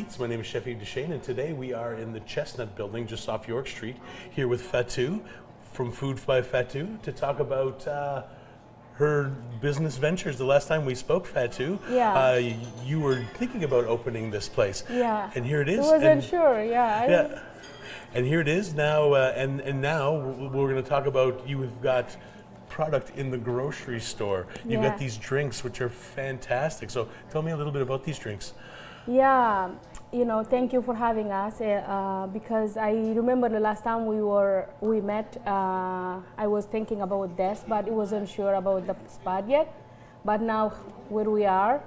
Eats. My name is Chef Yves Dechaine, and today we are in the Chestnut Building just off York Street, here with Fatou from Food by Fatou to talk about her business ventures. The last time we spoke, Fatou, you were thinking about opening this place. Yeah. And here it is. I wasn't sure, yeah. And here it is now, and now we're going to talk about, you have got product in the grocery store. You've got these drinks which are fantastic. So tell me a little bit about these drinks. Yeah, thank you for having us because I remember the last time we met, I was thinking about this, but I wasn't sure about the spot yet. But now where we are,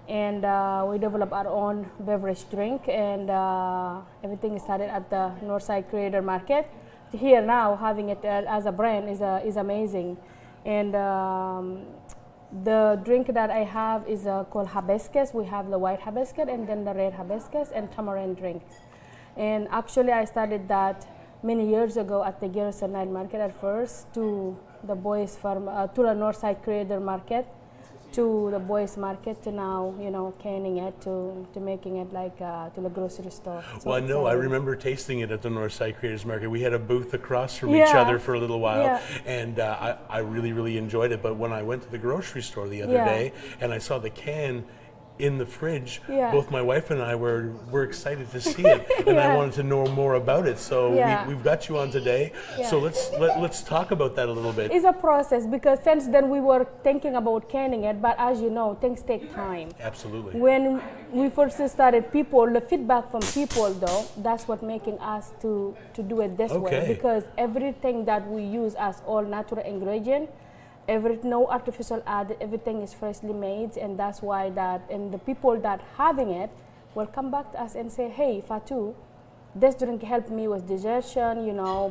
and we develop our own beverage drink, and everything started at the Northside Creator Market. Here now, having it as a brand is amazing. And the drink that I have is called hibiscus. We have the white hibiscus and then the red hibiscus and tamarind drinks. And actually I started that many years ago at the Garrison Night Market at first, to the boys farm, to the Northside Creator Market, to the boys market, to now, canning it, to making it like to the grocery store. So well, no, I remember tasting it at the Northside Creators Market. We had a booth across from each other for a little while, and I really, really enjoyed it. But when I went to the grocery store the other day and I saw the can in the fridge, both my wife and I were excited to see it, and I wanted to know more about it. So we've got you on today. So let's talk about that a little bit. It's a process, because since then we were thinking about canning it, but as you know, things take time. Absolutely. When we first started, the feedback from people though, that's what making us to do it this way, because everything that we use as all natural ingredient, no artificial added, everything is freshly made, and that's why and the people that having it will come back to us and say, hey, Fatou, this drink helped me with digestion,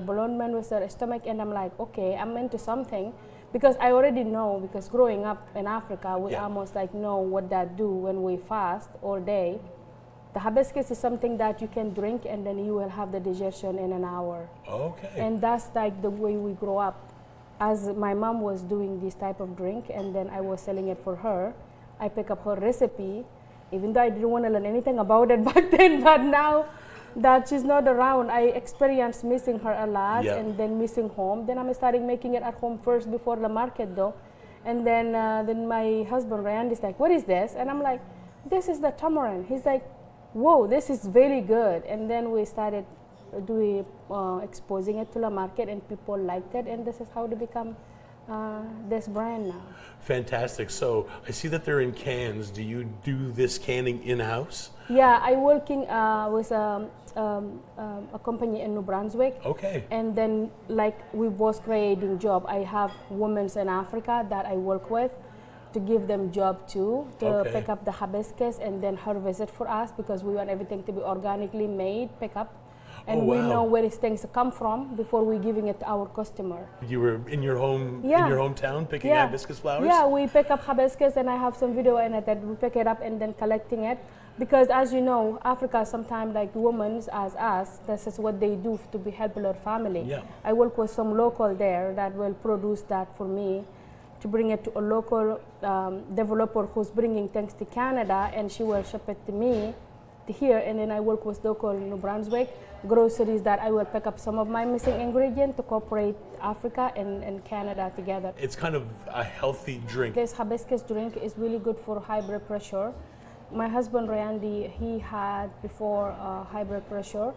balloonement with their stomach, and I'm like, okay, I'm into something, because I already know, because growing up in Africa, we almost know what that do when we fast all day. The hibiscus is something that you can drink and then you will have the digestion in an hour. Okay. And that's like the way we grow up. As my mom was doing this type of drink, and then I was selling it for her, I pick up her recipe, even though I didn't want to learn anything about it back then, but now that she's not around, I experienced missing her a lot, and then missing home. Then I'm starting making it at home first before the market though. And then my husband Ryan is like, what is this? And I'm like, this is the tamarind. He's like, whoa, this is very good. And then we started exposing it to the market, and people liked it, and this is how to become this brand now. Fantastic. So I see that they're in cans. Do you do this canning in-house? Yeah, I working with a company in New Brunswick. Okay. And then we both creating job. I have women in Africa that I work with to give them job too, to pick up the hibiscus and then harvest it for us, because we want everything to be organically made, pick up. And we know where these things come from before we're giving it to our customer. You were in your hometown picking hibiscus flowers? Yeah, we pick up hibiscus, and I have some video in it that we pick it up and then collecting it. Because as you know, Africa sometimes women as us, this is what they do to be helping their family. Yeah. I work with some local there that will produce that for me, to bring it to a local developer who's bringing things to Canada, and she will ship it to me here, and then I work with local New Brunswick groceries that I will pick up some of my missing ingredient to cooperate Africa and Canada together. It's kind of a healthy drink. This hibiscus drink is really good for high blood pressure. My husband Randy, he had before high blood pressure,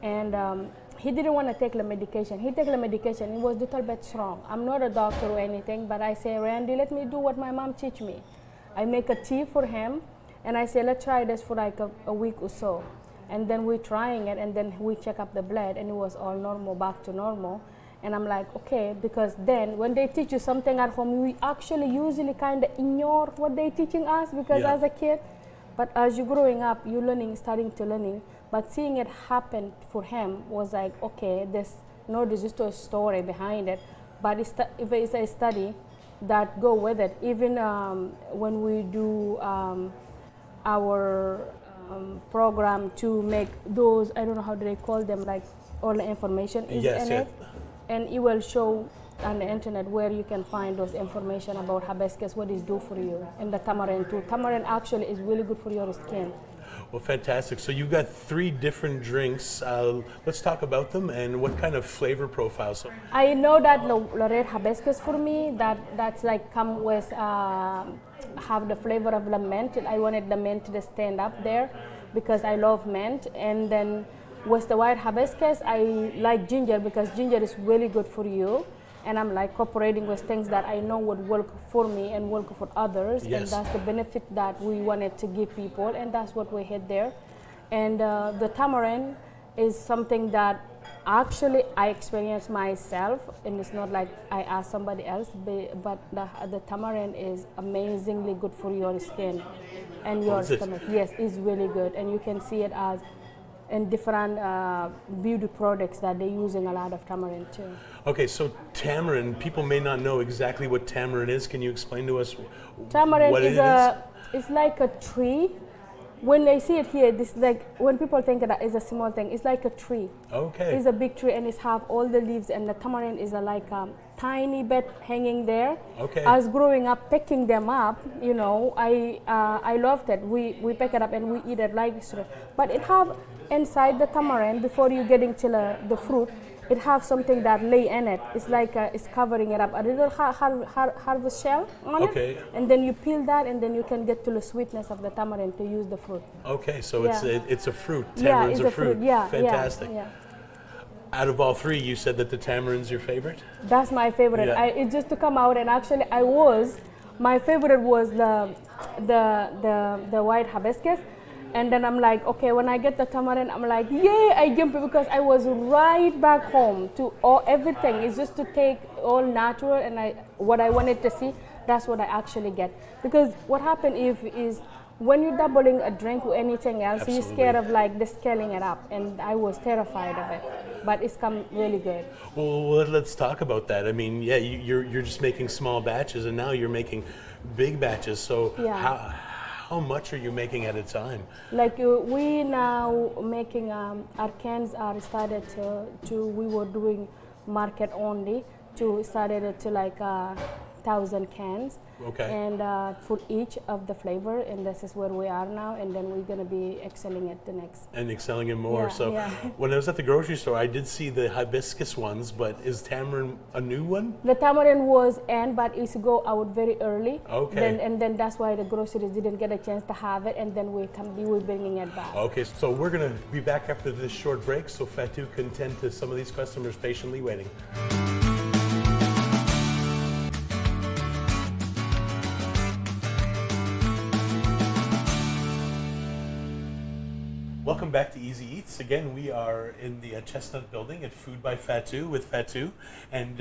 and he didn't want to take the medication. He took the medication, it was a little bit strong. I'm not a doctor or anything, but I say, Randy, let me do what my mom teach me. I make a tea for him, and I say, let's try this for a week or so. And then we're trying it, and then we check up the blood, and it was all normal, back to normal. And I'm like, okay, because then when they teach you something at home, we actually usually kind of ignore what they're teaching us, because as a kid, but as you're growing up, you're learning, starting to learning. But seeing it happen for him was like, okay, there's just a story behind it, but if it's a study that go with it. Even when we do our program to make those, I don't know how do they call them, all the information is in it, and it will show on the internet where you can find those information about hibiscus, what it do for you, and the tamarind too. Tamarind actually is really good for your skin. Well, fantastic. So you've got 3 different drinks. Let's talk about them and what kind of flavor profile. So I know that the red hibiscus for me, that's like come with have the flavor of the mint. I wanted the mint to stand up there because I love mint. And then with the white hibiscus, I like ginger because ginger is really good for you. And I'm like cooperating with things that I know would work for me and work for others. Yes. And that's the benefit that we wanted to give people, and that's what we had there. And the tamarind is something that actually I experienced myself, and it's not like I asked somebody else, but the tamarind is amazingly good for your skin and your stomach. Yes, it's really good, and you can see it as in different beauty products that they're using a lot of tamarind too. okay, so tamarind, people may not know exactly what tamarind is. Can you explain to us Tamarind what is it's like a tree. When they see it here, this like when people think that is a small thing, it's like a tree. Okay. It's a big tree and it's have all the leaves, and the tamarind is like a tiny bit hanging there. Okay. As growing up, picking them up, you know, I loved it. We pick it up and we eat it like this. But it have inside the tamarind, before you getting to the fruit, it have something that lay in it. It's like it's covering it up, a little harvest shell on it, and then you peel that, and then you can get to the sweetness of the tamarind to use the fruit. Okay, so it's a fruit. Tamarind's a fruit. Yeah, fantastic. Yeah. Out of all 3, you said that the tamarind's your favorite? That's my favorite. Yeah. It just to come out, and actually my favorite was the white hibiscus. And then I'm like, okay, when I get the tamarind, I'm like, yay, I jump because I was right back home to everything. It's just to take all natural, and what I wanted to see, that's what I actually get. Because what happened is when you're doubling a drink with anything else, you're scared of like the scaling it up, and I was terrified of it. But it's come really good. Well, let's talk about that. I mean, yeah, you're just making small batches, and now you're making big batches. So how much are you making at a time? Like we now making our cans are started to we were doing market only to started it to like 1,000 cans. Okay. And for each of the flavor, and this is where we are now, and then we're gonna be excelling it the next. And excelling it more. When I was at the grocery store, I did see the hibiscus ones, but is tamarind a new one? The tamarind was in, but it's go out very early. Okay. Then that's why the groceries didn't get a chance to have it, and then we're bringing it back. Okay, so we're gonna be back after this short break, so Fatou can tend to some of these customers patiently waiting. Welcome back to Easy Eats. Again, we are in the Chestnut Building at Food by Fatou with Fatou, and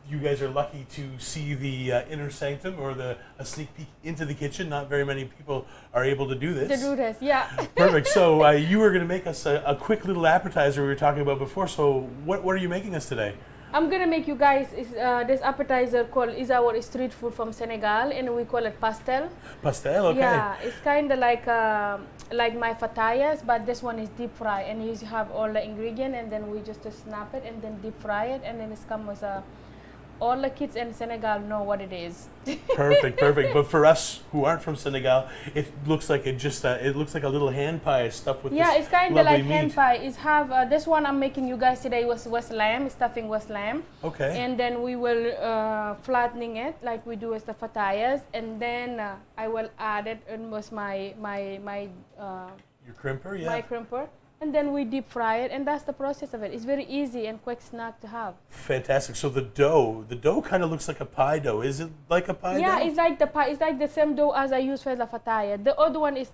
you guys are lucky to see the inner sanctum or a sneak peek into the kitchen. Not very many people are able to do this. Yeah. Perfect. So you were going to make us a quick little appetizer we were talking about before. So what are you making us today? I'm gonna make you guys this appetizer is our street food from Senegal, and we call it pastel. Pastel, okay. Yeah, it's kind of like my fatayas, but this one is deep fry, and you have all the ingredient, and then we just snap it and then deep fry it, and then it's come with all the kids in Senegal know what it is. Perfect. But for us who aren't from Senegal, it looks like it looks like a little hand pie stuffed with it's kind of like meat. hand pie. It's have this one I'm making you guys today was lamb, stuffing was lamb. Okay. And then we will flattening it like we do with the fatayas, and then I will add it in with my your crimper, yeah. My crimper. And then we deep fry it, and that's the process of it. It's very easy and quick snack to have. Fantastic. So the dough kind of looks like a pie dough. Is it like a pie dough? Yeah, it's like the pie. It's like the same dough as I use for the fataya. The other one is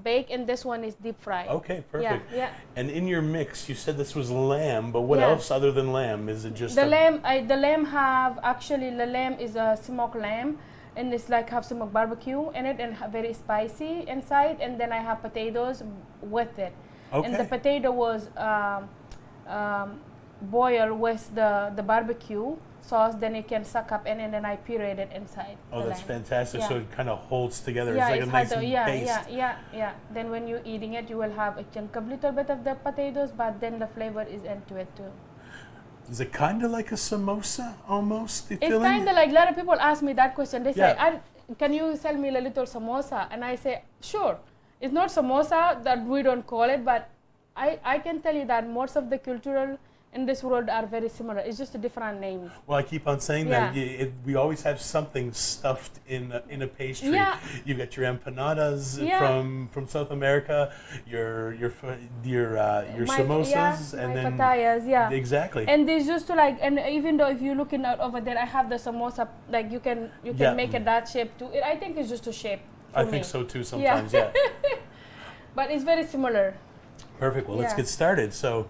baked, and this one is deep fried. Okay, perfect. Yeah. And in your mix, you said this was lamb, but what else other than lamb? Is it just the lamb? The lamb is a smoked lamb, and it's like have smoked barbecue in it and very spicy inside, and then I have potatoes with it. Okay. And the potato was boiled with the barbecue sauce, then it can suck up in, and then I pureed it inside. Oh, that's fantastic. Yeah. So it kind of holds together. Yeah, it's like a nice paste. Yeah. Then when you're eating it, you will have a chunk of little bit of the potatoes, but then the flavor is into it too. Is it kind of like a samosa almost? It's kind of like, a lot of people ask me that question. They say, can you sell me a little samosa? And I say, sure. It's not samosa that we don't call it, but I can tell you that most of the cultural in this world are very similar. It's just a different name. Well, I keep on saying that we always have something stuffed in a pastry. Yeah. You get your empanadas from South America, your samosas, and then fatayas, exactly. And there's just to like, and even though if you're looking at over there, I have the samosa. Like you can make it that shape too. I think it's just a shape. I think so too. Sometimes, yeah. But it's very similar. Perfect. Well, let's get started. So.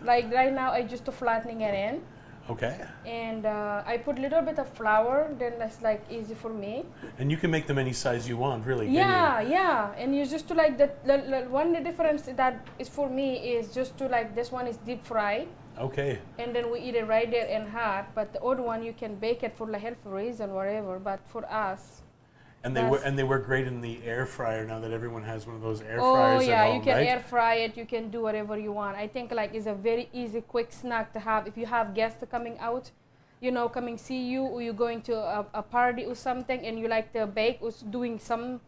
Like right now, I just flattening it in. Okay. And I put a little bit of flour, then that's like easy for me. And you can make them any size you want, really. Yeah. And you just to like the difference that is for me is just to like this one is deep fried. Okay. And then we eat it right there and hot. But the other one you can bake it for the health reason, whatever. But for us. And they work great in the air fryer now that everyone has one of those air fryers. Oh yeah, at home, you can right? air fry it. You can do whatever you want. I think like it's a very easy, quick snack to have if you have guests coming out, coming see you, or you're going to a party or something, and you like to bake or doing some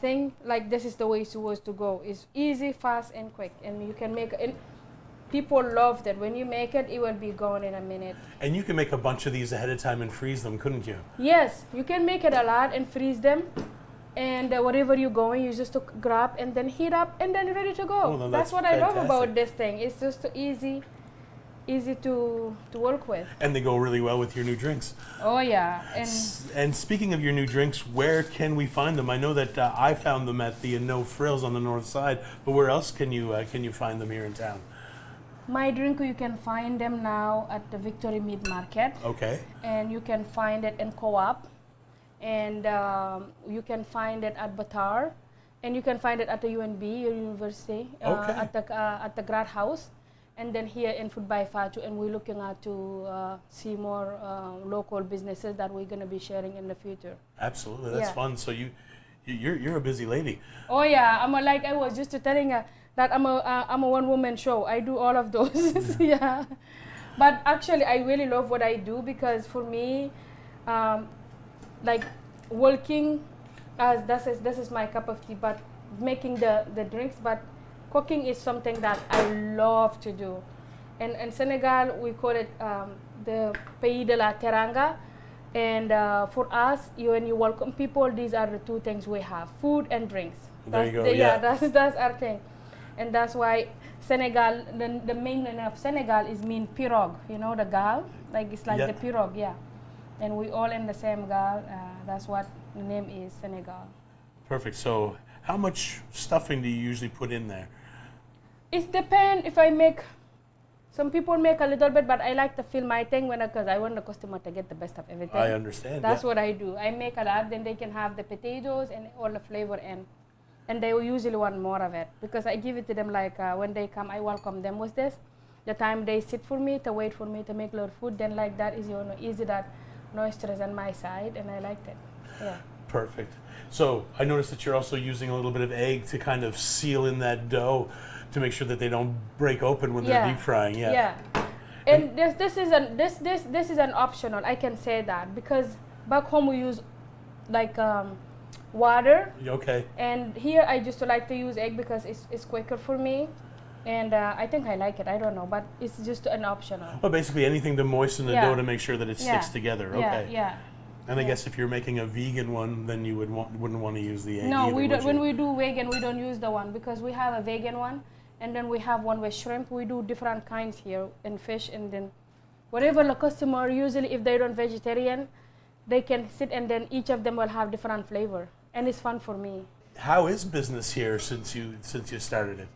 thing. Like this is the way it's supposed to go. It's easy, fast, and quick, and you can make it. People love that. When you make it, it will be gone in a minute. And you can make a bunch of these ahead of time and freeze them, couldn't you? Yes, you can make it a lot and freeze them. And wherever you're going, you just grab and then heat up and then ready to go. Oh, no, that's what fantastic. I love about this thing. It's just easy to work with. And they go really well with your new drinks. Oh yeah. And speaking of your new drinks, where can we find them? I know that I found them at the No Frills on the north side, but where else can you find them here in town? My drink, you can find them now at the Victory Meat Market. Okay. And you can find it in Co-op. And you can find it at Batar. And you can find it at the UNB, your university, at the Grad House. And then here in Food by Fatou. And we're looking at to see more local businesses that we're going to be sharing in the future. Absolutely, that's fun. So you're a busy lady. Oh yeah, I was just telling her that I'm a one-woman show. I do all of those. Yeah. But actually, I really love what I do because for me, like working, this is my cup of tea. But making the drinks, but cooking is something that I love to do. And in Senegal, we call it the Pays de la Teranga. And for us, when you welcome people, these are the two things we have: food and drinks. There you go. That's our thing. And that's why Senegal, the main name of Senegal is mean pirogue, the gal, like it's like the pirogue, And we all in the same gal, that's what the name is, Senegal. Perfect. So how much stuffing do you usually put in there? It depends if I make, some people make a little bit, but I like to feel my thing because I want the customer to get the best of everything. I understand. That's what I do. I make a lot, then they can have the potatoes and all the flavor in. And they will usually want more of it because I give it to them like when they come, I welcome them with this. The time they sit for me, to wait for me to make a little food, then like that is easy, that no stress on my side, and I liked it. Yeah. Perfect. So I noticed that you're also using a little bit of egg to kind of seal in that dough to make sure that they don't break open when they're deep frying. Yeah. And this is an optional. I can say that because back home we use like water. Okay. And here I just like to use egg because it's quicker for me. And I think I like it. I don't know, but it's just an optional. Well, basically anything to moisten the dough to make sure that it sticks together. Okay. Yeah. And I guess if you're making a vegan one, then you wouldn't want to use the egg. No, either, we don't. When we do vegan, we don't use the one because we have a vegan one, and then we have one with shrimp. We do different kinds here and fish, and then whatever the customer, usually if they don't vegetarian, they can sit and then each of them will have different flavor, and it's fun for me. How is business here since you started it?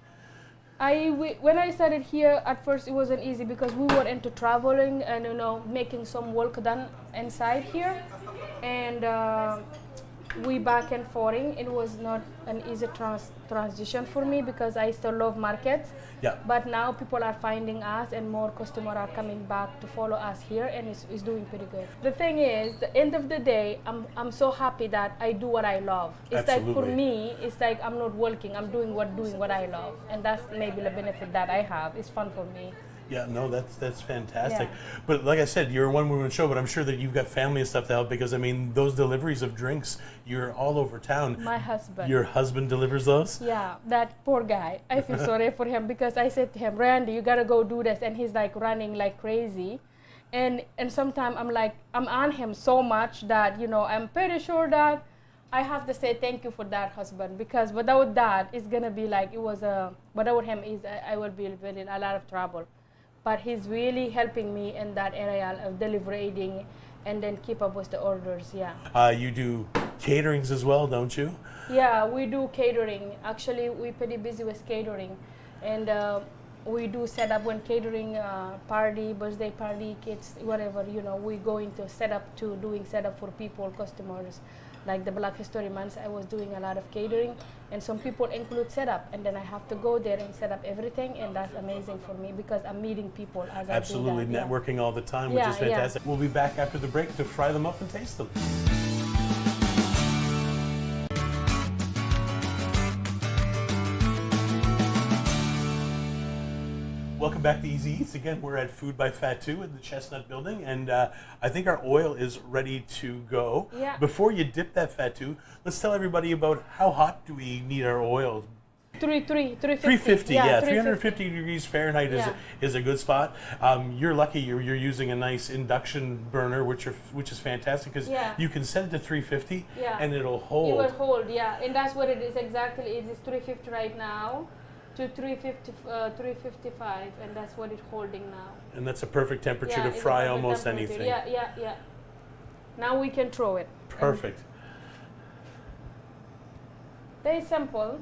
When I started here, at first it wasn't easy because we were into traveling and making some work done inside here, and we back and forthing. It was not an easy transition for me because I still love markets. Yeah. But now people are finding us and more customers are coming back to follow us here, and it's doing pretty good. The thing is, the end of the day, I'm so happy that I do what I love. It's Absolutely. like for me, it's like I'm not working, I'm doing what I love, and that's maybe the benefit that I have. It's fun for me. Yeah, no, that's fantastic. Yeah. But like I said, you're a one-woman show, but I'm sure that you've got family and stuff to help because, I mean, those deliveries of drinks, you're all over town. My husband. Your husband delivers those? Yeah, that poor guy. I feel sorry for him because I said to him, Randy, you gotta go do this, and he's like running like crazy. And sometimes I'm on him so much that, you know, I'm pretty sure that I have to say thank you for that husband, because without that, it's gonna be like without him, I will be in a lot of trouble. But he's really helping me in that area of delivering and then keep up with the orders, yeah. You do caterings as well, don't you? Yeah, we do catering. Actually, we're pretty busy with catering. And we do set up when catering party, birthday party, kids, whatever, you know, we go into doing setup for people, customers. Like the Black History Month, I was doing a lot of catering, and some people include setup, and then I have to go there and set up everything, and that's amazing for me because I'm meeting people as Absolutely, I do that. networking all the time, which is fantastic. We'll be back after the break to fry them up and taste them. Welcome back to Easy Eats. Again, we're at Food by Fatou in the Chestnut Building, and I think our oil is ready to go. Yeah. Before you dip that Fatou, let's tell everybody about how hot do we need our oil. 350, yeah, 350 degrees Fahrenheit is a good spot. You're lucky you're using a nice induction burner, which is fantastic because you can set it to 350 and it'll hold. It will hold, yeah, and that's what it is exactly. It is 350 right now to 355, and that's what it's holding now. And that's a perfect temperature to fry almost anything. Yeah. Now we can throw it. Perfect. Very simple.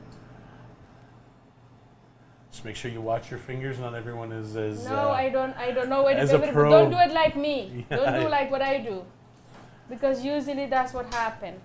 Just make sure you watch your fingers. Not everyone is as. No, I don't know. As a pro. Don't do it like me. Yeah, don't do like what I do, because usually that's what happens.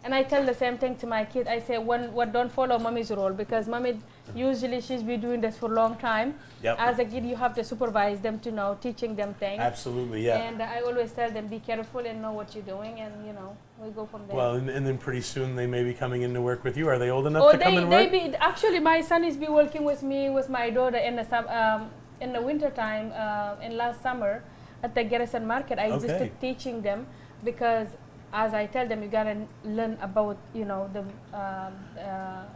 And I tell the same thing to my kid. I say, don't follow mommy's role, because mommy usually she's been doing this for a long time. Yep. As a kid, you have to supervise them to know, teaching them things. Absolutely, yeah. And I always tell them, be careful and know what you're doing, and you know, we go from there. Well, and then pretty soon they may be coming in to work with you. Are they old enough to come and work? Actually, my son is be working with me, with my daughter in the winter time, in last summer at the Garrison Market. I just took teaching them, because as I tell them, you gotta learn about, you know, the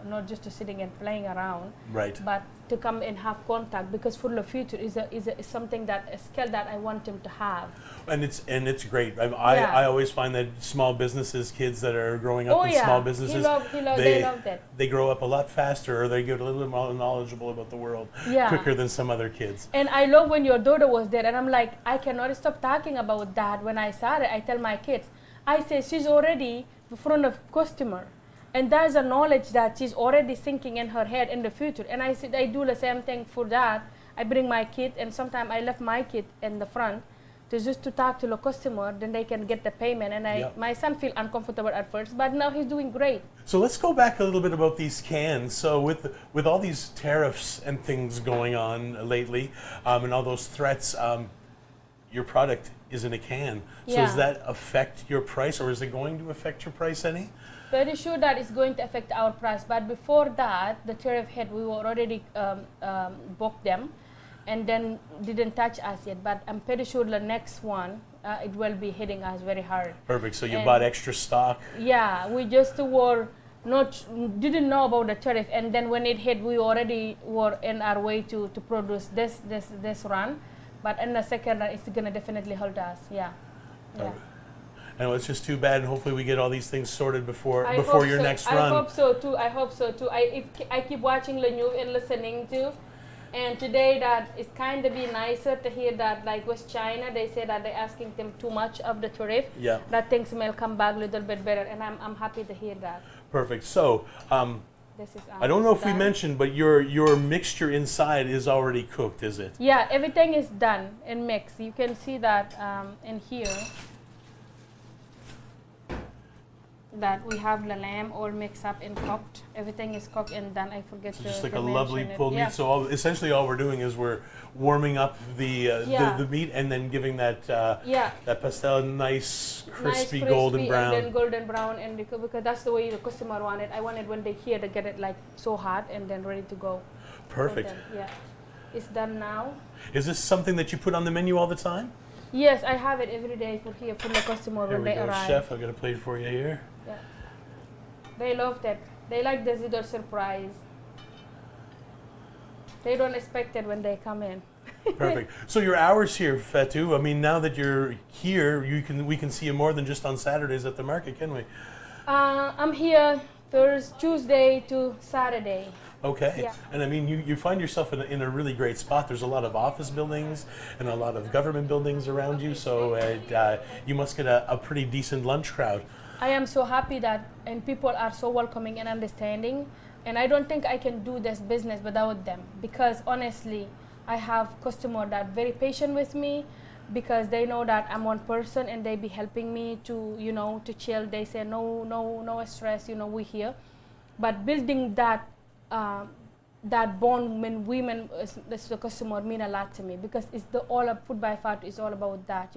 not just to sitting and playing around, right? But to come and have contact, because for the future is something a skill that I want them to have. And it's great. I always find that small businesses, kids that are growing up in small businesses, they love that. They grow up a lot faster, or they get a little bit more knowledgeable about the world quicker than some other kids. And I love when your daughter was there, and I'm like, I cannot stop talking about that. When I saw it, I tell my kids, I say she's already in front of customer, and there's a knowledge that she's already thinking in her head in the future. And I said I do the same thing for that. I bring my kid, and sometimes I left my kid in the front to talk to the customer, then they can get the payment. And my son feel uncomfortable at first, but now he's doing great. So let's go back a little bit about these cans. So with all these tariffs and things going on lately, and all those threats, your product is in a can. So does that affect your price, or is it going to affect your price any? Very sure that it's going to affect our price. But before that, the tariff hit, we were already booked them, and then didn't touch us yet. But I'm pretty sure the next one, it will be hitting us very hard. Perfect. So you bought extra stock? Yeah, we just didn't know about the tariff, and then when it hit, we already were in our way to produce this run. But in the second run, it's going to definitely hold us. Yeah. And it's just too bad, and hopefully we get all these things sorted before your next run. I hope so too. I keep watching the news and listening to, and today that it's kind of be nicer to hear that, like with China, they say that they're asking them too much of the tariff. Yeah. That things may come back a little bit better, and I'm happy to hear that. Perfect. So. I don't know if we mentioned, but your mixture inside is already cooked, is it? Yeah, everything is done and mixed. You can see that in here, that we have the lamb all mixed up and cooked. Everything is cooked and done. I forget to just like a lovely pulled meat. So essentially all we're doing is we're warming up the meat and then giving that pastel nice crispy golden brown. And then golden brown, and because that's the way the customer want it. I wanted when they hear to get it like so hot and then ready to go. Perfect. It's done now. Is this something that you put on the menu all the time? Yes, I have it every day for here for the customer Here when we they go, arrive. Chef. I've got a plate for you here. Yeah. They love that. They like the little surprise. They don't expect it when they come in. Perfect. So your hours here, Fatou, I mean, now that you're here, we can see you more than just on Saturdays at the market, can we? I'm here Thursday, Tuesday to Saturday. Okay. Yeah. And I mean, you find yourself in a really great spot. There's a lot of office buildings and a lot of government buildings around you, so you must get a pretty decent lunch crowd. I am so happy that and people are so welcoming and understanding, and I don't think I can do this business without them, because honestly I have customers that very patient with me because they know that I'm one person and they be helping me to to chill. They say no stress, we're here. But building that that bond when women the customer mean a lot to me, because it's all of Food by Fatou is all about that,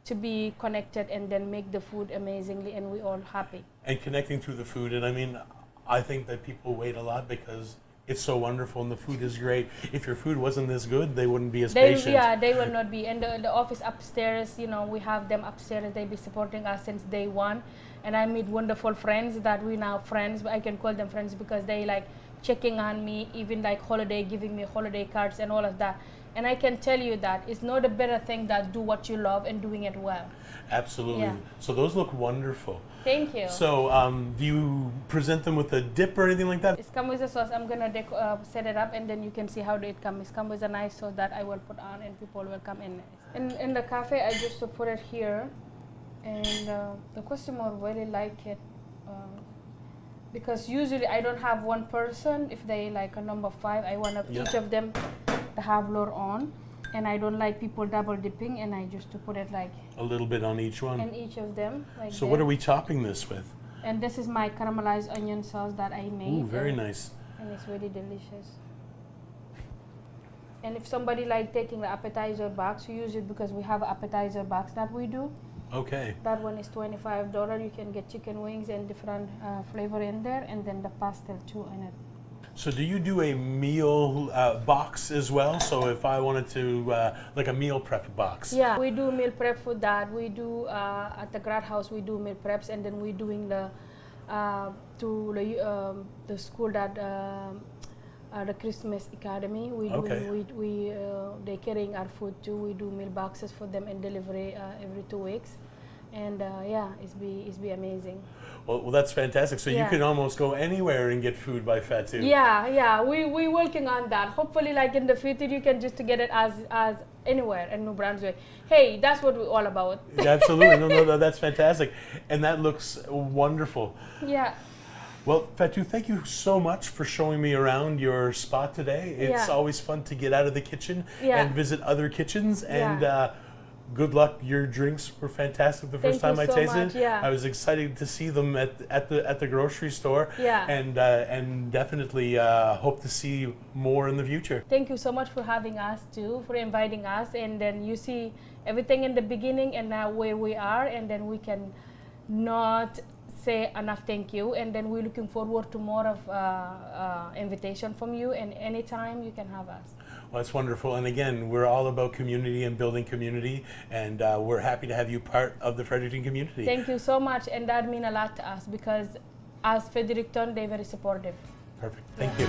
to be connected and then make the food amazingly and we all happy. And connecting through the food, and I mean, I think that people wait a lot because it's so wonderful and the food is great. If your food wasn't this good, they wouldn't be as patient. Yeah, they will not be. And the office upstairs, we have them upstairs. They be supporting us since day one. And I meet wonderful friends that we now friends. I can call them friends because they like checking on me, even like holiday, giving me holiday cards and all of that. And I can tell you that it's not a better thing than do what you love and doing it well. Absolutely. Yeah. So those look wonderful. Thank you. So do you present them with a dip or anything like that? It's come with a sauce. I'm gonna set it up and then you can see how it comes. It's come with a nice sauce that I will put on and people will come in. In the cafe, I just put it here, and the customer really like it. Because usually I don't have one person. If they like a number 5, I want each of them to have lure on, and I don't like people double dipping, and I just to put it like a little bit on each one. And each of them like. So what are we topping this with? And this is my caramelized onion sauce that I made. Ooh, very nice. And it's really delicious. And if somebody like taking the appetizer box, we use it because we have an appetizer box that we do. Okay. That one is $25. You can get chicken wings and different flavor in there, and then the pastel too in it. So do you do a meal box as well? So if I wanted to, like a meal prep box? Yeah, we do meal prep for that. We do, at the grad house, we do meal preps, and then we're doing the school that, the Christmas Academy. They're carrying our food too. We do meal boxes for them and delivery every 2 weeks. And it's be amazing. Well, that's fantastic. So you can almost go anywhere and get Food by Fatou. Yeah. We're working on that. Hopefully, like in the future, you can just get it as anywhere in New Brunswick. Hey, that's what we're all about. Absolutely. No, that's fantastic. And that looks wonderful. Yeah. Well, Fatou, thank you so much for showing me around your spot today. It's always fun to get out of the kitchen and visit other kitchens. And good luck. Your drinks were fantastic the first time I tasted it. I was excited to see them at the grocery store. And definitely hope to see more in the future. Thank you so much for having us too, for inviting us. And then you see everything in the beginning and now where we are, and then we can not say enough thank you, and then we're looking forward to more of invitation from you, and anytime you can have us. Well, that's wonderful. And again, we're all about community and building community, and we're happy to have you part of the Fredericton community. Thank you so much, and that means a lot to us because as Fredericton, they're very supportive. Perfect. Thank you.